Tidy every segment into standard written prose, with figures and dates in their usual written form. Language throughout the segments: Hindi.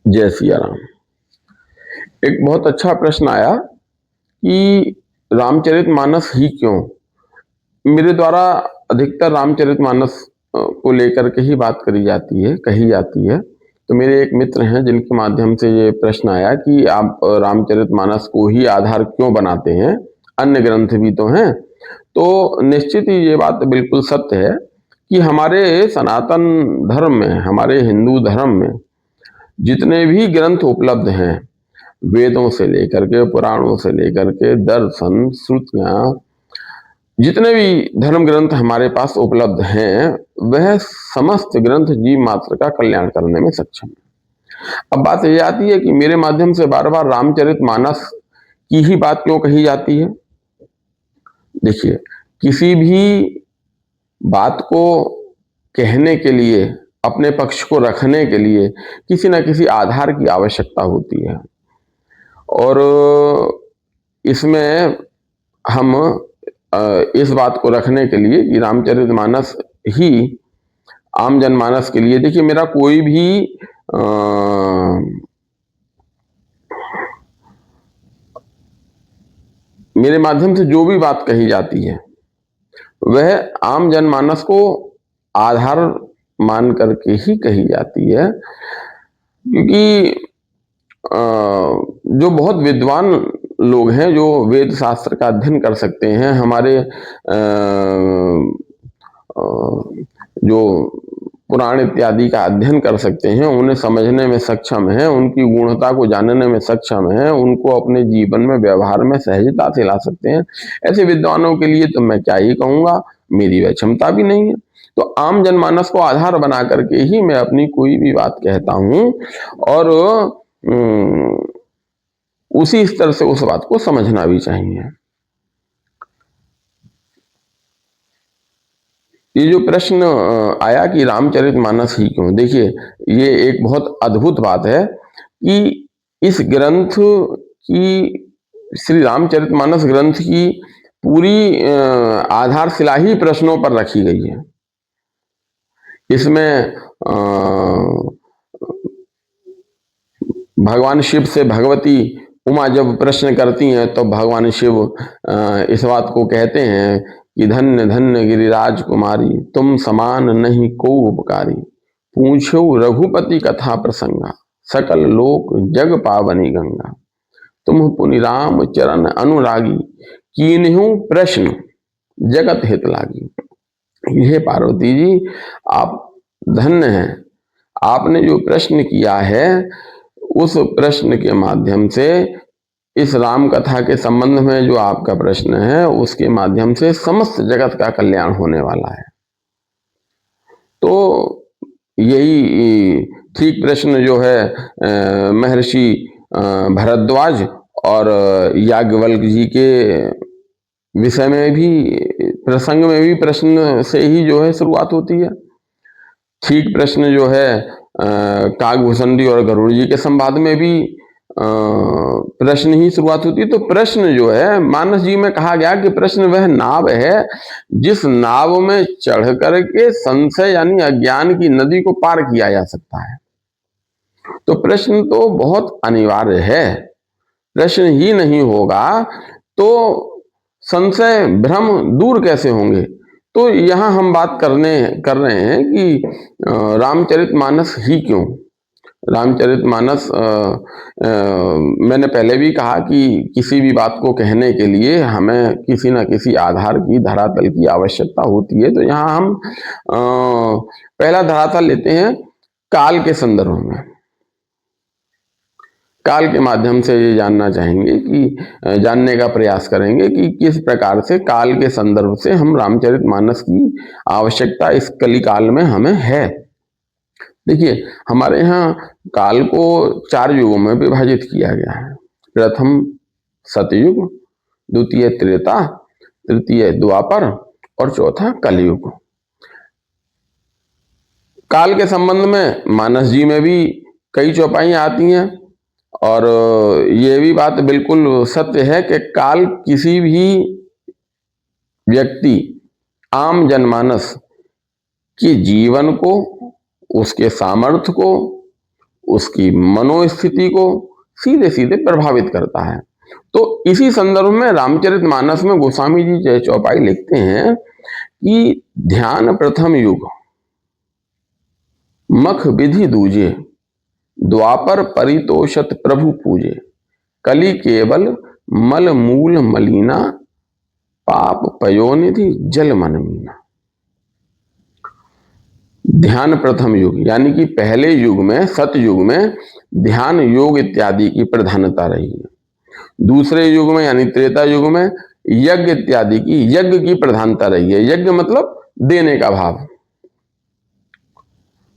जय सिया राम। एक बहुत अच्छा प्रश्न आया कि रामचरितमानस ही क्यों? मेरे द्वारा अधिकतर रामचरितमानस को लेकर के ही बात कही जाती है। तो मेरे एक मित्र हैं जिनके माध्यम से ये प्रश्न आया कि आप रामचरितमानस को ही आधार क्यों बनाते हैं? अन्य ग्रंथ भी तो हैं। तो निश्चित ही ये बात बिल्कुल सत्य है कि हमारे सनातन धर्म में, हमारे हिंदू धर्म में जितने भी ग्रंथ उपलब्ध हैं, वेदों से लेकर के, पुराणों से लेकर के, दर्शन, श्रुतियां, जितने भी धर्म ग्रंथ हमारे पास उपलब्ध हैं, वह समस्त ग्रंथ जीव मात्र का कल्याण करने में सक्षम है। अब बात यह आती है कि मेरे माध्यम से बार बार रामचरितमानस की ही बात क्यों कही जाती है? देखिए, किसी भी बात को कहने के लिए, अपने पक्ष को रखने के लिए किसी न किसी आधार की आवश्यकता होती है। और इसमें हम इस बात को रखने के लिए कि रामचरितमानस ही आम जनमानस के लिए, देखिए मेरा कोई भी मेरे माध्यम से जो भी बात कही जाती है वह आम जनमानस को आधार मान करके ही कही जाती है, क्योंकि जो बहुत विद्वान लोग हैं, जो वेद शास्त्र का अध्ययन कर सकते हैं, हमारे जो पुराण इत्यादि का अध्ययन कर सकते हैं, उन्हें समझने में सक्षम हैं, उनकी गुणता को जानने में सक्षम हैं, उनको अपने जीवन में, व्यवहार में सहजता से ला सकते हैं, ऐसे विद्वानों के लिए तो मैं क्या ही कहूँगा, मेरी वह क्षमता भी नहीं है। तो आम जनमानस को आधार बना करके ही मैं अपनी कोई भी बात कहता हूँ, और उसी स्तर से उस बात को समझना भी चाहिए। ये जो प्रश्न आया कि रामचरितमानस ही क्यों, देखिए ये एक बहुत अद्भुत बात है कि इस ग्रंथ की, श्री रामचरितमानस ग्रंथ की पूरी आधारशिला ही प्रश्नों पर रखी गई है। इसमें भगवान शिव से भगवती उमा जब प्रश्न करती हैं तो भगवान शिव इस बात को कहते हैं कि धन्य धन्य गिरिराज कुमारी, तुम समान नहीं को उपकारी, पूछो रघुपति कथा प्रसंगा, सकल लोक जग पावनी गंगा, तुम पुनि राम चरण अनुरागी, कीन्हु प्रश्न जगत हित लागी। ये पार्वती जी, आप धन्य हैं, आपने जो प्रश्न किया है उस प्रश्न के माध्यम से, इस राम कथा के संबंध में जो आपका प्रश्न है उसके माध्यम से समस्त जगत का कल्याण होने वाला है। तो यही ठीक प्रश्न जो है महर्षि भरद्वाज और याज्ञवल्क जी के विषय में भी, प्रसंग में भी प्रश्न से ही जो है शुरुआत होती है। ठीक प्रश्न जो है काकभूषणी और गरुड़ जी के संवाद में भी प्रश्न ही शुरुआत होती है। तो प्रश्न जो है, मानस जी में कहा गया कि प्रश्न वह नाव है जिस नाव में चढ़ करके संशय यानी अज्ञान की नदी को पार किया जा सकता है। तो प्रश्न तो बहुत अनिवार्य है, प्रश्न ही नहीं होगा तो संशय भ्रम दूर कैसे होंगे। तो यहां हम बात कर रहे हैं कि रामचरितमानस ही क्यों। रामचरितमानस मैंने पहले भी कहा कि किसी भी बात को कहने के लिए हमें किसी न किसी आधार की, धरातल की आवश्यकता होती है। तो यहाँ हम पहला धरातल लेते हैं काल के संदर्भ में। काल के माध्यम से ये जानना चाहेंगे कि जानने का प्रयास करेंगे कि किस प्रकार से काल के संदर्भ से हम रामचरितमानस की आवश्यकता इस कलिकाल में हमें है। देखिए, हमारे यहाँ काल को 4 युगों में विभाजित किया गया है। प्रथम सतयुग, द्वितीय त्रेता, तृतीय द्वापर और चौथा कलयुग। काल के संबंध में मानस जी में भी कई चौपाइयां आती हैं, और ये भी बात बिल्कुल सत्य है कि काल किसी भी व्यक्ति, आम जनमानस के जीवन को, उसके सामर्थ्य को, उसकी मनोस्थिति को सीधे सीधे प्रभावित करता है। तो इसी संदर्भ में रामचरितमानस में गोस्वामी जी चौपाई लिखते हैं कि ध्यान प्रथम युग मख विधि दूजे, द्वापर परितोषत प्रभु पूजे, कली केवल मल मूल मलिना, पाप पयोनिधि जल मन मीना। ध्यान प्रथम युग यानी कि पहले युग में, सतयुग में ध्यान योग इत्यादि की प्रधानता रही है। दूसरे युग में यानी त्रेता युग में यज्ञ इत्यादि की, यज्ञ की प्रधानता रही है। यज्ञ मतलब देने का भाव,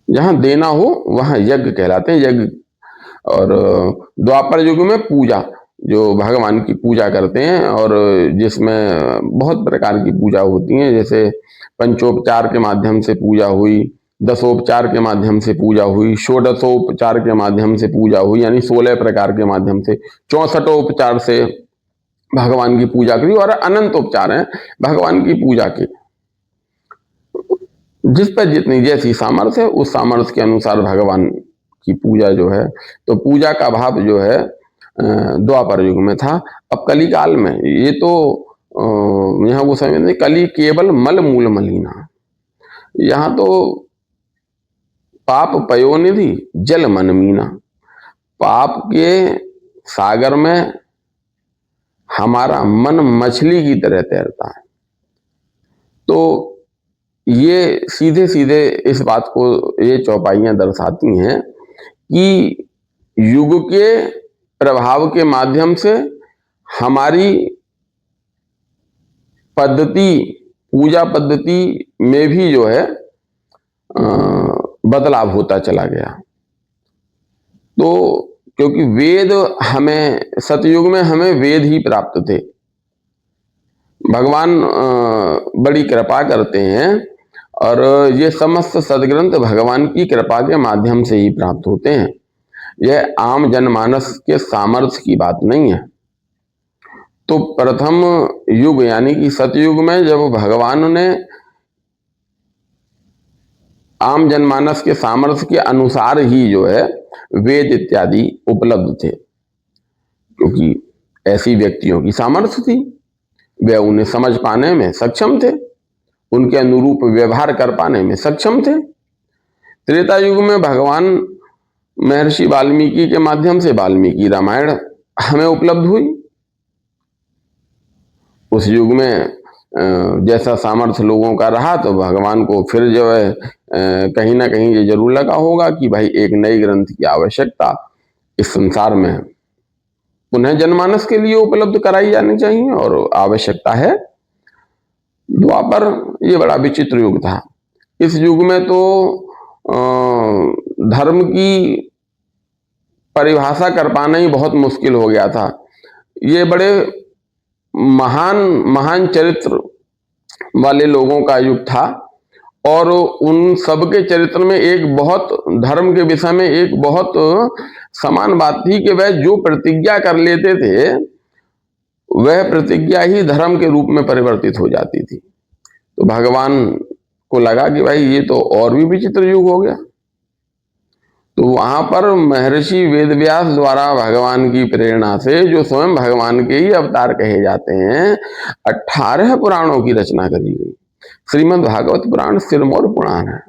जहां देना हो वहां यज्ञ कहलाते हैं, यज्ञ। और द्वापर युग में पूजा, जो भगवान की पूजा करते हैं और जिसमें बहुत प्रकार की पूजा होती है, जैसे पंचोपचार के माध्यम से पूजा हुई, दसोपचार के माध्यम से पूजा हुई, षोडशोपचार के माध्यम से पूजा हुई, यानी 16 प्रकार के माध्यम से, 64 से भगवान की पूजा करी, और अनंत उपचार हैं भगवान की पूजा के। जिस पर जितनी जैसी सामर्थ्य है उस सामर्थ्य के अनुसार भगवान की पूजा जो है, तो पूजा का भाव जो है द्वापर युग में था। अब कली काल में ये तो यहाँ वो समझते कली केवल मल मूल मलिना, यहाँ तो पाप पयोनिधि जल मन मीना, पाप के सागर में हमारा मन मछली की तरह तैरता है। तो ये सीधे सीधे इस बात को ये चौपाइयां दर्शाती हैं कि युग के प्रभाव के माध्यम से हमारी पद्धति, पूजा पद्धति में भी जो है बदलाव होता चला गया। तो क्योंकि वेद हमें, सतयुग में हमें वेद ही प्राप्त थे, भगवान बड़ी कृपा करते हैं और ये समस्त सदग्रंथ भगवान की कृपा के माध्यम से ही प्राप्त होते हैं। यह आम जनमानस के सामर्थ्य की बात नहीं है। तो प्रथम युग यानी कि सतयुग में जब भगवान ने आम जनमानस के सामर्थ्य के अनुसार ही जो है वेद इत्यादि उपलब्ध थे, क्योंकि ऐसी व्यक्तियों की सामर्थ्य थी, वे उन्हें समझ पाने में सक्षम थे, उनके अनुरूप व्यवहार कर पाने में सक्षम थे। त्रेता युग में भगवान महर्षि वाल्मीकि के माध्यम से वाल्मीकि रामायण हमें उपलब्ध हुई। उस युग में जैसा सामर्थ्य लोगों का रहा तो भगवान को फिर जो है कहीं ना कहीं ये जरूर लगा होगा कि भाई एक नई ग्रंथ की आवश्यकता इस संसार में पुनः जनमानस के लिए उपलब्ध कराई जानी चाहिए, और आवश्यकता है। द्वापर ये बड़ा विचित्र युग था। इस युग में तो धर्म की परिभाषा कर पाना ही बहुत मुश्किल हो गया था। ये बड़े महान महान चरित्र वाले लोगों का युग था, और उन सबके चरित्र में एक बहुत, धर्म के विषय में एक बहुत समान बात थी कि वह जो प्रतिज्ञा कर लेते थे वह प्रतिज्ञा ही धर्म के रूप में परिवर्तित हो जाती थी। तो भगवान को लगा कि भाई ये तो और भी विचित्र युग हो गया। तो वहां पर महर्षि वेदव्यास द्वारा भगवान की प्रेरणा से, जो स्वयं भगवान के ही अवतार कहे जाते हैं, 18 पुराणों की रचना करी गई। श्रीमद् भागवत पुराण सिरमौर पुराण है।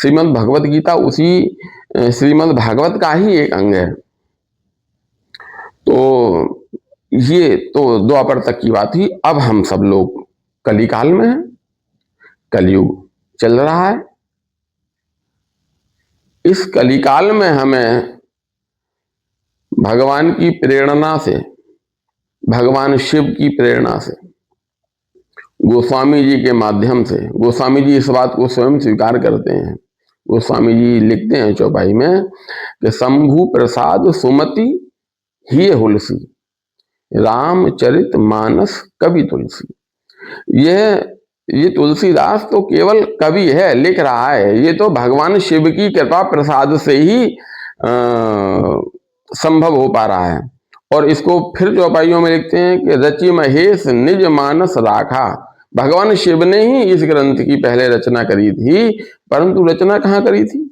श्रीमद् भगवत गीता उसी श्रीमद् भागवत का ही एक अंग है। तो ये तो द्वापर तक की बात ही। अब हम सब लोग कलिकाल में हैं, कलयुग चल रहा है। इस कलिकाल में हमें भगवान की प्रेरणा से, भगवान शिव की प्रेरणा से, गोस्वामी जी के माध्यम से, गोस्वामी जी इस बात को स्वयं स्वीकार करते हैं। गोस्वामी जी लिखते हैं चौपाई में कि शंभु प्रसाद सुमति ही हुलसी, रामचरित मानस कवि तुलसी। ये तुलसीदास तो केवल कवि है, लिख रहा है। ये तो भगवान शिव की कृपा प्रसाद से ही संभव हो पा रहा है। और इसको फिर चौपाइयों में लिखते हैं कि रचि महेश निज मानस राखा। भगवान शिव ने ही इस ग्रंथ की पहले रचना करी थी, परंतु रचना कहाँ करी थी?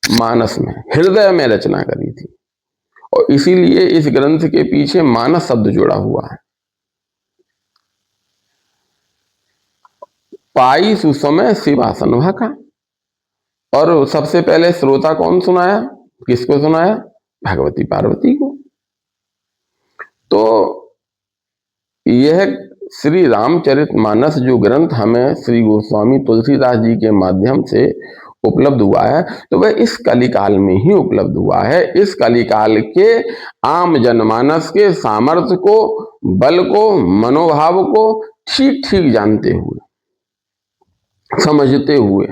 मानस में, हृदय में रचना करी थी। और इसीलिए इस ग्रंथ के पीछे मानस शब्द जुड़ा हुआ है। पाई सुसमय शिवासन का। और सबसे पहले श्रोता कौन सुनाया, किसको सुनाया? भगवती पार्वती को। तो यह श्री रामचरितमानस जो ग्रंथ हमें श्री गोस्वामी तुलसीदास जी के माध्यम से उपलब्ध हुआ है, तो वह इस कलिकाल में ही उपलब्ध हुआ है। इस कलिकाल के आम जनमानस के सामर्थ्य को, बल को, मनोभाव को ठीक ठीक जानते हुए, समझते हुए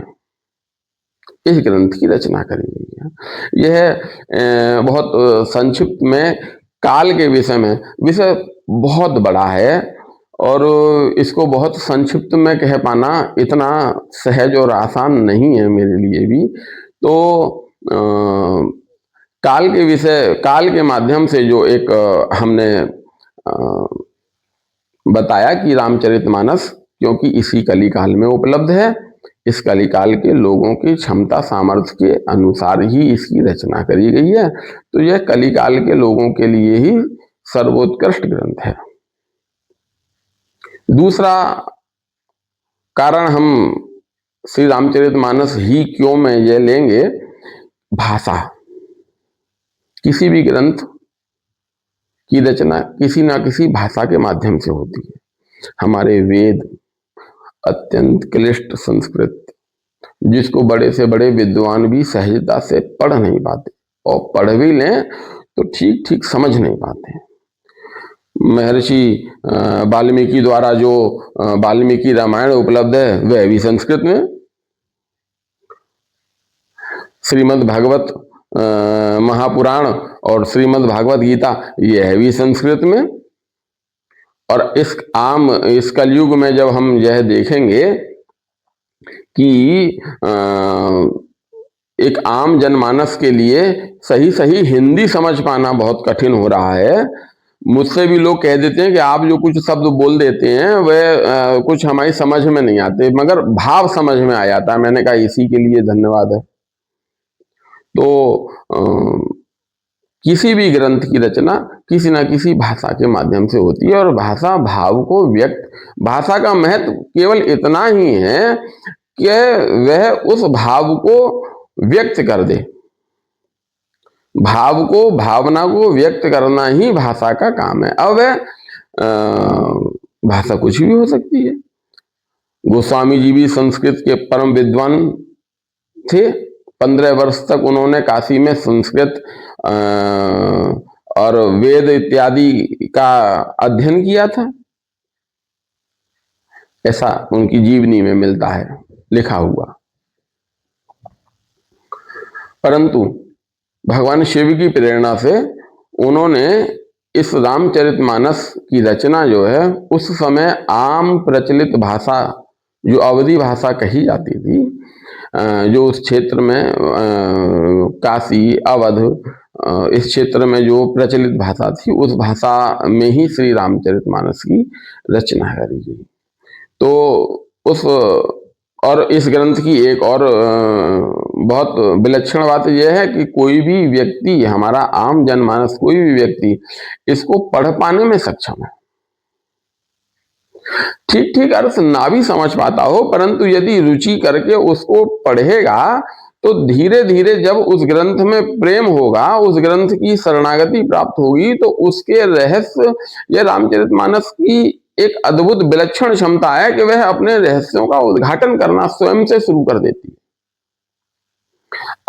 इस ग्रंथ की रचना करी गई है। यह बहुत संक्षिप्त में काल के विषय में, विषय बहुत बड़ा है और इसको बहुत संक्षिप्त में कह पाना इतना सहज और आसान नहीं है मेरे लिए भी। तो काल के विषय, काल के माध्यम से जो एक हमने बताया कि रामचरितमानस क्योंकि इसी कलिकाल में उपलब्ध है, इस कलिकाल के लोगों की क्षमता सामर्थ्य के अनुसार ही इसकी रचना करी गई है। तो यह कलिकाल के लोगों के लिए ही सर्वोत्कृष्ट ग्रंथ है। दूसरा कारण हम श्री रामचरितमानस ही क्यों में यह लेंगे, भाषा। किसी भी ग्रंथ की रचना किसी ना किसी भाषा के माध्यम से होती है। हमारे वेद अत्यंत क्लिष्ट संस्कृत, जिसको बड़े से बड़े विद्वान भी सहजता से पढ़ नहीं पाते, और पढ़ भी लें तो ठीक ठीक समझ नहीं पाते। महर्षि वाल्मीकि द्वारा जो वाल्मीकि रामायण उपलब्ध है वह भी संस्कृत में, श्रीमद् भागवत महापुराण और श्रीमद् भागवत गीता यह भी संस्कृत में। और इस कलयुग में जब हम यह देखेंगे कि एक आम जनमानस के लिए सही सही हिंदी समझ पाना बहुत कठिन हो रहा है। मुझसे भी लोग कह देते हैं कि आप जो कुछ शब्द बोल देते हैं वह कुछ हमारी समझ में नहीं आते, मगर भाव समझ में आ जाता है। मैंने कहा इसी के लिए धन्यवाद है। तो किसी भी ग्रंथ की रचना किसी ना किसी भाषा के माध्यम से होती है, और भाषा भाव को व्यक्त, भाषा का महत्व केवल इतना ही है कि वह उस भाव को व्यक्त कर दे। भाव को, भावना को व्यक्त करना ही भाषा का काम है। अब भाषा कुछ भी हो सकती है। गोस्वामी जी भी संस्कृत के परम विद्वान थे। 15 वर्ष तक उन्होंने काशी में संस्कृत और वेद इत्यादि का अध्ययन किया था, ऐसा उनकी जीवनी में मिलता है लिखा हुआ। परंतु भगवान शिव की प्रेरणा से उन्होंने इस रामचरितमानस की रचना जो है, उस समय आम प्रचलित भाषा जो अवधी भाषा कही जाती थी, जो उस क्षेत्र में काशी अवध इस क्षेत्र में जो प्रचलित भाषा थी, उस भाषा में ही श्री रामचरितमानस की रचना करी गई। तो उस और इस ग्रंथ की एक और बहुत विलक्षण बात यह है कि कोई भी व्यक्ति, हमारा आम जनमानस कोई भी व्यक्ति इसको पढ़ पाने में सक्षम है। ठीक ठीक अर्थ ना भी समझ पाता हो, परंतु यदि रुचि करके उसको पढ़ेगा तो धीरे धीरे जब उस ग्रंथ में प्रेम होगा, उस ग्रंथ की शरणागति प्राप्त होगी, तो उसके रहस्य, यह रामचरितमानस की एक अद्भुत विलक्षण क्षमता है कि वह अपने रहस्यों का उद्घाटन करना स्वयं से शुरू कर देती है।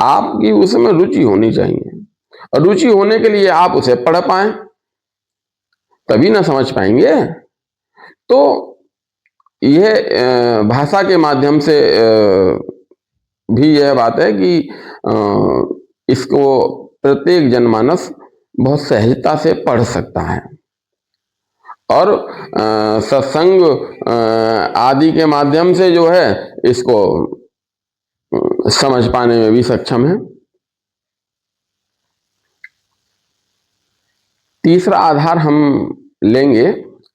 आपकी उसमें रुचि होनी चाहिए, और रुचि होने के लिए आप उसे पढ़ पाएं, तभी ना समझ पाएंगे। तो यह भाषा के माध्यम से भी यह बात है कि इसको प्रत्येक जनमानस बहुत सहजता से पढ़ सकता है, और सत्संग आदि के माध्यम से जो है इसको समझ पाने में भी सक्षम है। तीसरा आधार हम लेंगे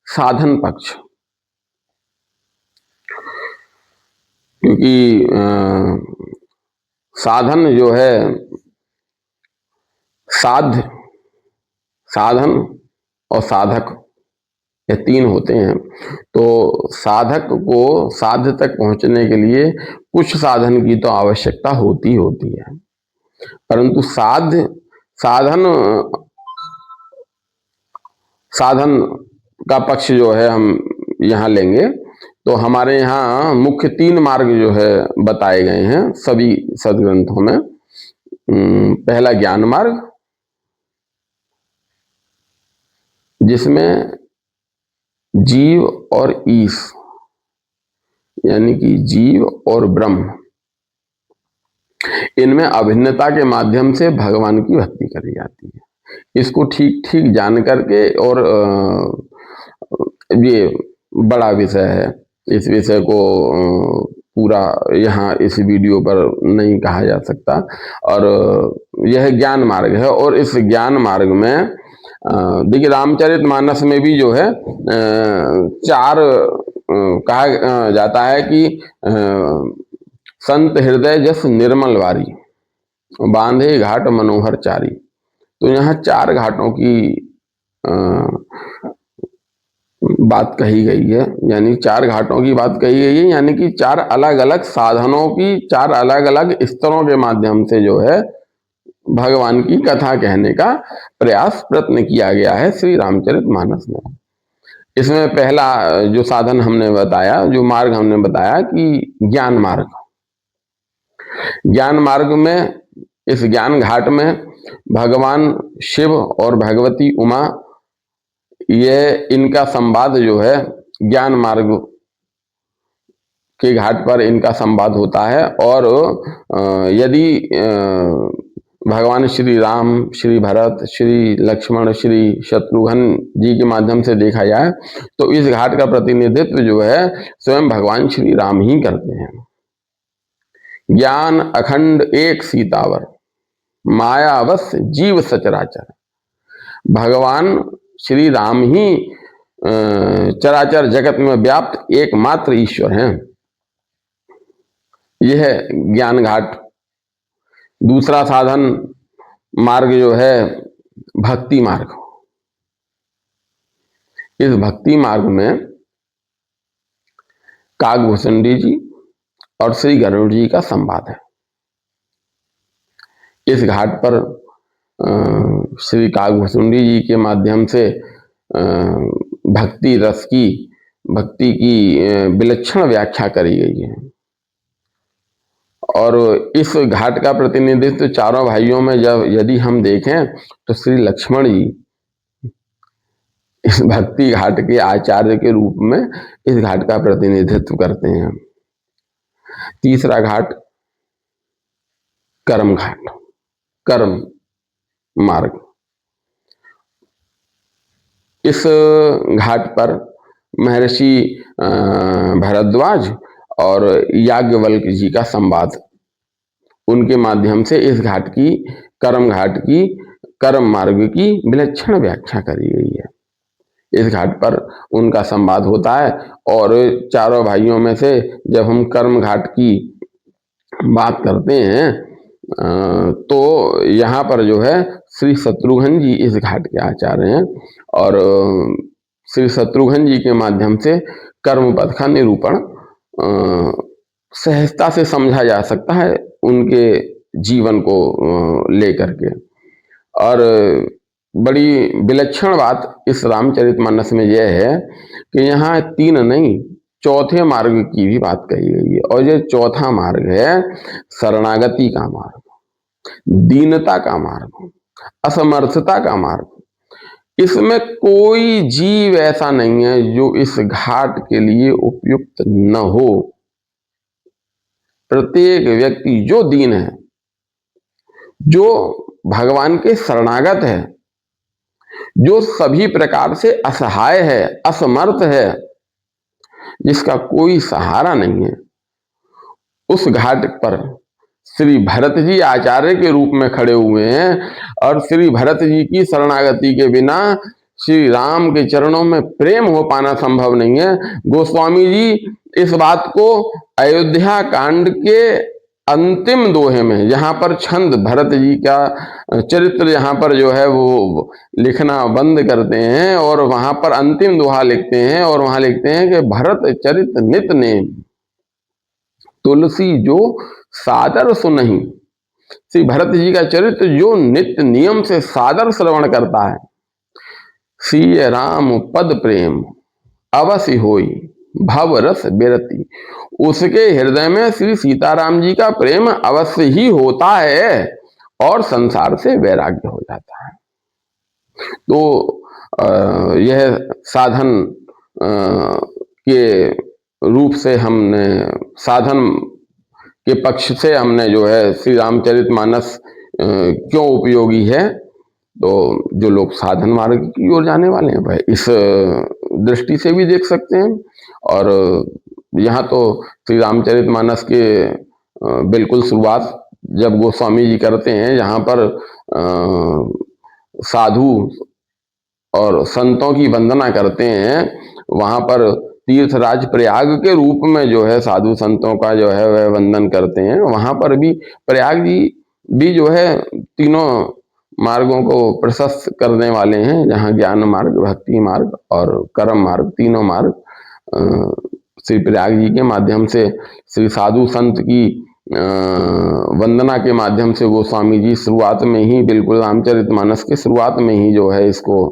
साधन पक्ष, क्योंकि साधन जो है, साध्य, साधन और साधक, ये तीन होते हैं। तो साधक को साध्य तक पहुंचने के लिए कुछ साधन की तो आवश्यकता होती है, परंतु साधन साधन का पक्ष जो है हम यहाँ लेंगे तो हमारे यहाँ मुख्य तीन मार्ग जो है बताए गए हैं सभी सदग्रंथों में। पहला ज्ञान मार्ग, जिसमें जीव और ईश यानी कि जीव और ब्रह्म, इनमें अभिन्नता के माध्यम से भगवान की भक्ति करी जाती है। इसको ठीक ठीक जान करके, और ये बड़ा विषय है, इस विषय को पूरा यहाँ इस वीडियो पर नहीं कहा जा सकता। और यह ज्ञान मार्ग है, और इस ज्ञान मार्ग में देखिए रामचरितमानस में भी जो है चार कहा जाता है कि संत हृदय जस निर्मल वारी, बांधे घाट मनोहर चारी। तो यहाँ चार घाटों की बात कही गई है, यानी चार घाटों की बात कही गई है, यानी कि चार अलग अलग साधनों की, चार अलग अलग स्तरों के माध्यम से जो है भगवान की कथा कहने का प्रयत्न किया गया है श्री रामचरितमानस में। इसमें पहला जो साधन हमने बताया, जो मार्ग हमने बताया कि ज्ञान मार्ग। ज्ञान मार्ग में, इस ज्ञान घाट में भगवान शिव और भगवती उमा, ये इनका संवाद जो है ज्ञान मार्ग के घाट पर इनका संवाद होता है। और यदि भगवान श्री राम, श्री भरत, श्री लक्ष्मण, श्री शत्रुघ्न जी के माध्यम से देखा जाए तो इस घाट का प्रतिनिधित्व जो है स्वयं भगवान श्री राम ही करते हैं। ज्ञान अखंड एक सीतावर, मायावश जीव सचराचर। भगवान श्री राम ही चराचर जगत में व्याप्त एकमात्र ईश्वर हैं। यह है ज्ञान घाट। दूसरा साधन मार्ग जो है भक्ति मार्ग। इस भक्ति मार्ग में काकभूषणी जी और श्री गरुड़ जी का संवाद है। इस घाट पर श्री काकभूषणी जी के माध्यम से भक्ति रस की, भक्ति की विलक्षण व्याख्या करी गई है। और इस घाट का प्रतिनिधित्व चारों भाइयों में जब यदि हम देखें तो श्री लक्ष्मण जी इस भक्ति घाट के आचार्य के रूप में इस घाट का प्रतिनिधित्व करते हैं। तीसरा घाट कर्म घाट, कर्म मार्ग। इस घाट पर महर्षि भरद्वाज और याज्ञवल्क्य जी का संवाद, उनके माध्यम से इस घाट की, कर्म घाट की, कर्म मार्ग की विलक्षण व्याख्या करी गई है। इस घाट पर उनका संवाद होता है। और चारों भाइयों में से जब हम कर्म घाट की बात करते हैं तो यहाँ पर जो है श्री शत्रुघ्न जी इस घाट के आचार्य हैं। और श्री शत्रुघ्न जी के माध्यम से कर्म पथ का निरूपण सहजता से समझा जा सकता है उनके जीवन को लेकर के। और बड़ी विलक्षण बात इस रामचरितमानस में यह है कि यहाँ तीन नहीं, चौथे मार्ग की भी बात कही गई है। और ये चौथा मार्ग है शरणागति का मार्ग, दीनता का मार्ग, असमर्थता का मार्ग। इसमें कोई जीव ऐसा नहीं है जो इस घाट के लिए उपयुक्त न हो। प्रत्येक व्यक्ति जो दीन है, जो भगवान के शरणागत है, जो सभी प्रकार से असहाय है, असमर्थ है, जिसका कोई सहारा नहीं है, उस घाट पर श्री भरत जी आचार्य के रूप में खड़े हुए हैं। और श्री भरत जी की शरणागति के बिना श्री राम के चरणों में प्रेम हो पाना संभव नहीं है। गोस्वामी जी इस बात को अयोध्या कांड के अंतिम दोहे में जहां पर छंद भरत जी का चरित्र यहाँ पर जो है वो लिखना बंद करते हैं और वहां पर अंतिम दोहा लिखते हैं और वहां लिखते हैं कि भरत चरित नित नेम तुलसी जो सादर सुनहि। श्री भरत जी का चरित्र जो नित्य नियम से सादर श्रवण करता है, सीय राम पद प्रेम अवश्य होई भव रस बिरति, उसके हृदय में श्री सीताराम जी का प्रेम अवश्य ही होता है और संसार से वैराग्य हो जाता है। तो यह साधन के रूप से हमने साधन के पक्ष से हमने जो है श्री रामचरितमानस क्यों उपयोगी है, तो जो लोग साधन मार्ग की ओर जाने वाले हैं वह इस दृष्टि से भी देख सकते हैं। और यहाँ तो श्री रामचरितमानस के बिल्कुल शुरुआत जब गोस्वामी जी करते हैं, जहाँ पर साधु और संतों की वंदना करते हैं, वहां पर तीर्थराज प्रयाग के रूप में जो है साधु संतों का जो है वह वंदन करते हैं। वहां पर भी प्रयाग जी भी जो है तीनों मार्गों को प्रशस्त करने वाले हैं, जहाँ ज्ञान मार्ग, भक्ति मार्ग और कर्म मार्ग, तीनों मार्ग श्री प्रयाग जी के माध्यम से श्री साधु संत की वंदना के माध्यम से गोस्वामी जी शुरुआत में ही, बिल्कुल रामचरितमानस के शुरुआत में ही जो है इसको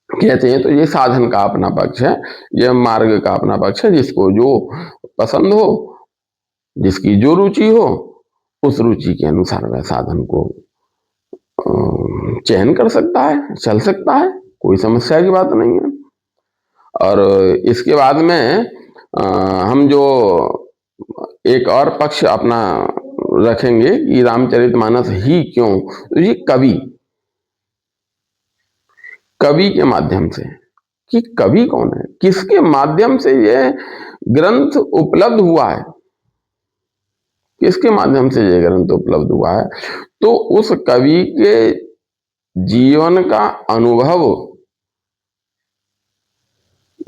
कहते हैं। तो ये साधन का अपना पक्ष है, यह मार्ग का अपना पक्ष है। जिसको जो पसंद हो, जिसकी जो रुचि हो, उस रुचि के अनुसार वह साधन को चयन कर सकता है, चल सकता है, कोई समस्या की बात नहीं है। और इसके बाद में हम जो एक और पक्ष अपना रखेंगे कि रामचरितमानस ही क्यों, तो ये कवि के माध्यम से, कि कवि कौन है, किसके माध्यम से यह ग्रंथ उपलब्ध हुआ है, किसके माध्यम से यह ग्रंथ उपलब्ध हुआ है, तो उस कवि के जीवन का अनुभव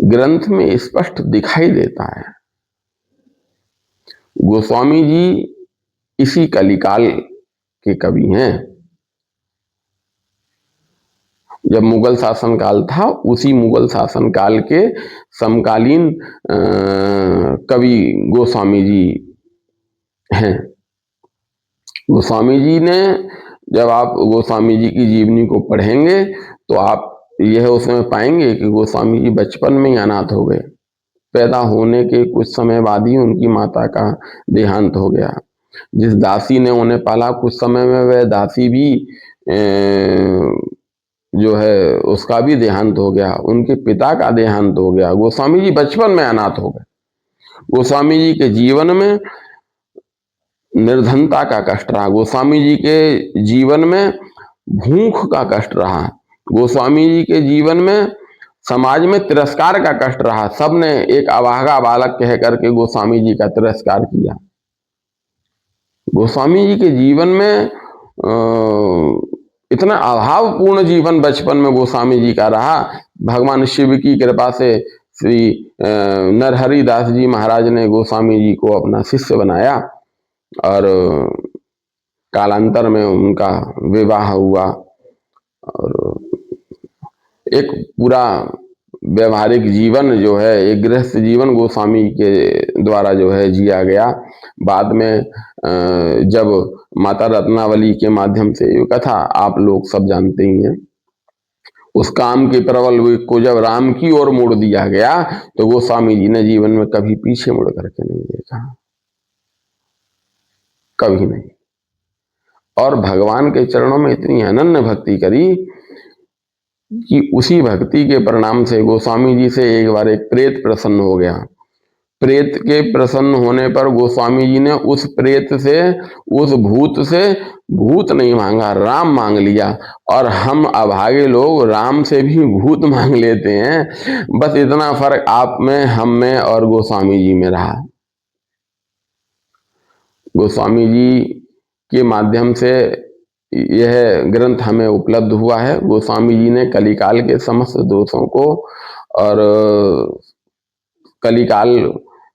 ग्रंथ में स्पष्ट दिखाई देता है। गोस्वामी जी इसी कलिकाल के कवि हैं। जब मुगल शासन काल था, उसी मुगल शासन काल के समकालीन कवि गोस्वामी जी हैं। गोस्वामी जी ने, जब आप गोस्वामी जी की जीवनी को पढ़ेंगे तो आप यह उसमें पाएंगे कि गोस्वामी जी बचपन में ही अनाथ हो गए। पैदा होने के कुछ समय बाद ही उनकी माता का देहांत हो गया। जिस दासी ने उन्हें पाला, कुछ समय में वह दासी भी जो है उसका भी देहांत हो गया, उनके पिता का देहांत हो गया। गोस्वामी जी बचपन में अनाथ हो गए। गोस्वामी जी के जीवन में निर्धनता का कष्ट रहा, गोस्वामी जी के जीवन में भूख का कष्ट रहा, गोस्वामी जी के जीवन में समाज में तिरस्कार का कष्ट रहा। सबने एक अभागा बालक कह करके गोस्वामी जी का तिरस्कार किया। गोस्वामी जी के जीवन में इतना अभावपूर्ण जीवन बचपन में गोस्वामी जी का रहा। भगवान शिव की कृपा से श्री नरहरि दास जी महाराज ने गोस्वामी जी को अपना शिष्य बनाया और कालांतर में उनका विवाह हुआ और एक पूरा व्यवहारिक जीवन जो है, एक गृहस्थ जीवन गोस्वामी के द्वारा जो है जिया गया। बाद में जब माता रत्नावली के माध्यम से, ये कथा आप लोग सब जानते ही हैं, उस काम के प्रबल को जब राम की ओर मोड़ दिया गया तो गोस्वामी जी ने जीवन में कभी पीछे मुड़ करके नहीं देखा, कभी नहीं। और भगवान के चरणों में इतनी अनन्य भक्ति करी कि उसी भक्ति के परिणाम से गोस्वामी जी से एक बार एक प्रेत प्रसन्न हो गया। प्रेत के प्रसन्न होने पर गोस्वामी जी ने उस प्रेत से, उस भूत से भूत नहीं मांगा, राम मांग लिया। और हम अभागे लोग राम से भी भूत मांग लेते हैं। बस इतना फर्क आप में, हम में और गोस्वामी जी में रहा। गोस्वामी जी के माध्यम से यह ग्रंथ हमें उपलब्ध हुआ है। गोस्वामी जी ने कलिकाल के समस्त दोषों को और कलिकाल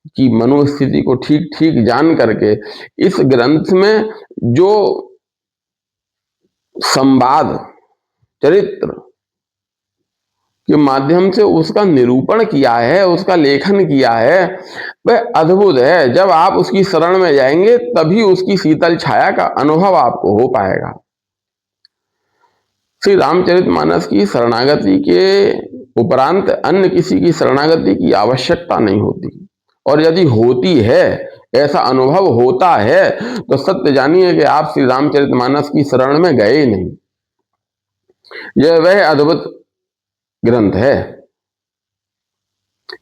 की मनोस्थिति को ठीक ठीक जान करके इस ग्रंथ में जो संवाद चरित्र के माध्यम से उसका निरूपण किया है, उसका लेखन किया है, वह अद्भुत है। जब आप उसकी शरण में जाएंगे तभी उसकी शीतल छाया का अनुभव आपको हो पाएगा। श्री रामचरितमानस की शरणागति के उपरांत अन्य किसी की शरणागति की आवश्यकता नहीं होती, और यदि होती है, ऐसा अनुभव होता है, तो सत्य जानिए कि आप श्री रामचरितमानस की शरण में गए नहीं। यह वह अद्भुत ग्रंथ है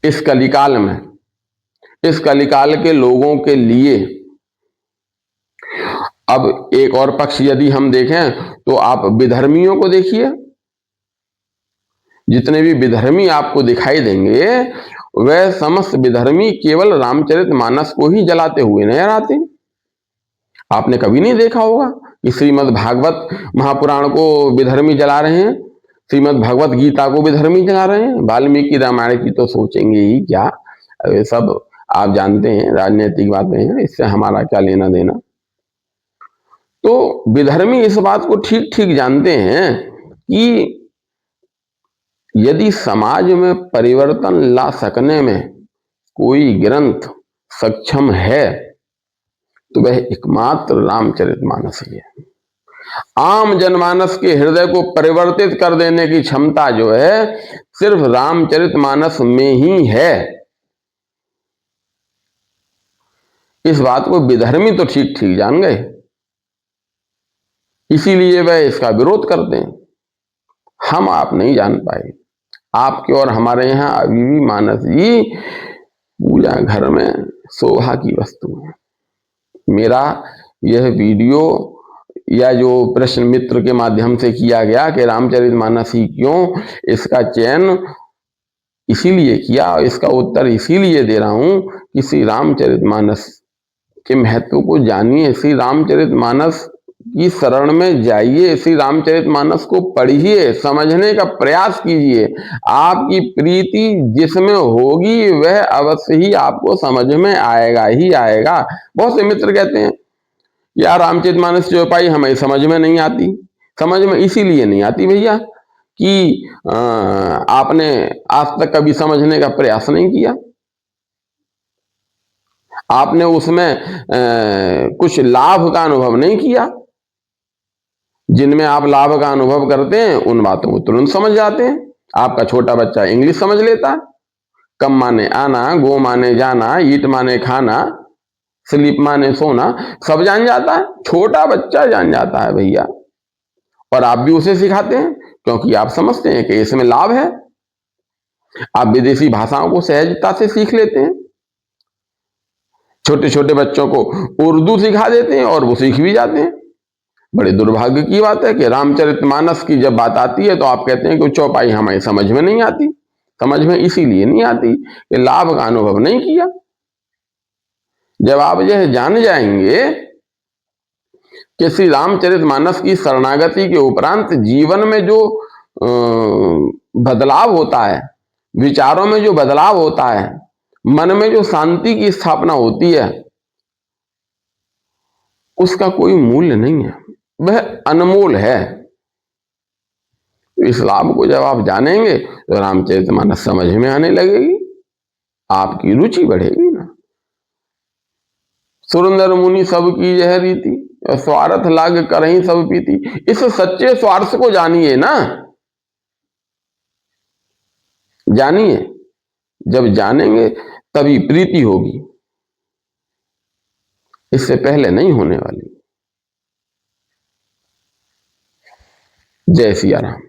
इस कलिकाल में, इस कलिकाल के लोगों के लिए। अब एक और पक्ष यदि हम देखें तो आप विधर्मियों को देखिए। जितने भी विधर्मी आपको दिखाई देंगे वह समस्त विधर्मी केवल रामचरितमानस को ही जलाते हुए नजर आते हैं। आपने कभी नहीं देखा होगा कि श्रीमद् भागवत महापुराण को विधर्मी जला रहे हैं, श्रीमद् भगवत गीता को विधर्मी जला रहे हैं। वाल्मीकि रामायण की तो सोचेंगे ही क्या, ये सब आप जानते हैं राजनीतिक बातें हैं, इससे हमारा क्या लेना देना। तो विधर्मी इस बात को ठीक ठीक जानते हैं कि यदि समाज में परिवर्तन ला सकने में कोई ग्रंथ सक्षम है तो वह एकमात्र रामचरितमानस ही है। आम जनमानस के हृदय को परिवर्तित कर देने की क्षमता जो है सिर्फ रामचरितमानस में ही है। इस बात को विधर्मी तो ठीक ठीक जान गए, इसीलिए वह इसका विरोध करते हैं। हम आप नहीं जान पाए। आपके और हमारे यहाँ अभी भी मानस जी पूजा घर में शोभा की वस्तु है। मेरा यह वीडियो या जो प्रश्न मित्र के माध्यम से किया गया कि रामचरितमानस ही क्यों, इसका चयन इसीलिए किया और इसका उत्तर इसीलिए दे रहा हूं कि श्री रामचरितमानस के महत्व को जानिए, श्री रामचरितमानस की शरण में जाइए, श्री रामचरितमानस को पढ़िए, समझने का प्रयास कीजिए। आपकी प्रीति जिसमें होगी वह अवश्य ही आपको समझ में आएगा ही आएगा। बहुत से मित्र कहते हैं यार रामचरितमानस जो पाई हमें समझ में नहीं आती। समझ में इसीलिए नहीं आती भैया कि आपने आज तक कभी समझने का प्रयास नहीं किया, आपने उसमें कुछ लाभ का अनुभव नहीं किया। जिनमें आप लाभ का अनुभव करते हैं उन बातों को तुरंत समझ जाते हैं। आपका छोटा बच्चा इंग्लिश समझ लेता है, कम माने आना, गो माने जाना, ईट माने खाना, स्लीप माने सोना, सब जान जाता है। छोटा बच्चा जान जाता है भैया, और आप भी उसे सिखाते हैं क्योंकि आप समझते हैं कि इसमें लाभ है। आप विदेशी भाषाओं को सहजता से सीख लेते हैं। छोटे छोटे बच्चों को उर्दू सिखा देते हैं और वो सीख भी जाते हैं। बड़े दुर्भाग्य की बात है कि रामचरितमानस की जब बात आती है तो आप कहते हैं कि चौपाई हमें समझ में नहीं आती। समझ में इसीलिए नहीं आती कि लाभ का अनुभव नहीं किया। जब आप यह जान जाएंगे कि श्री रामचरितमानस की शरणागति के उपरांत जीवन में जो बदलाव होता है, विचारों में जो बदलाव होता है, मन में जो शांति की स्थापना होती है, उसका कोई मूल्य नहीं है, वह अनमोल है। इस लाभ को जब आप जानेंगे तो रामचरितमानस समझ में आने लगेगी, आपकी रुचि बढ़ेगी ना। सुरेंद्र मुनि सब की यह रीति, स्वार्थ लाग करहीं सब पीती। इस सच्चे स्वार्थ को जानिए ना, जानिए। जब जानेंगे तभी प्रीति होगी, इससे पहले नहीं होने वाली। जय सिया राम।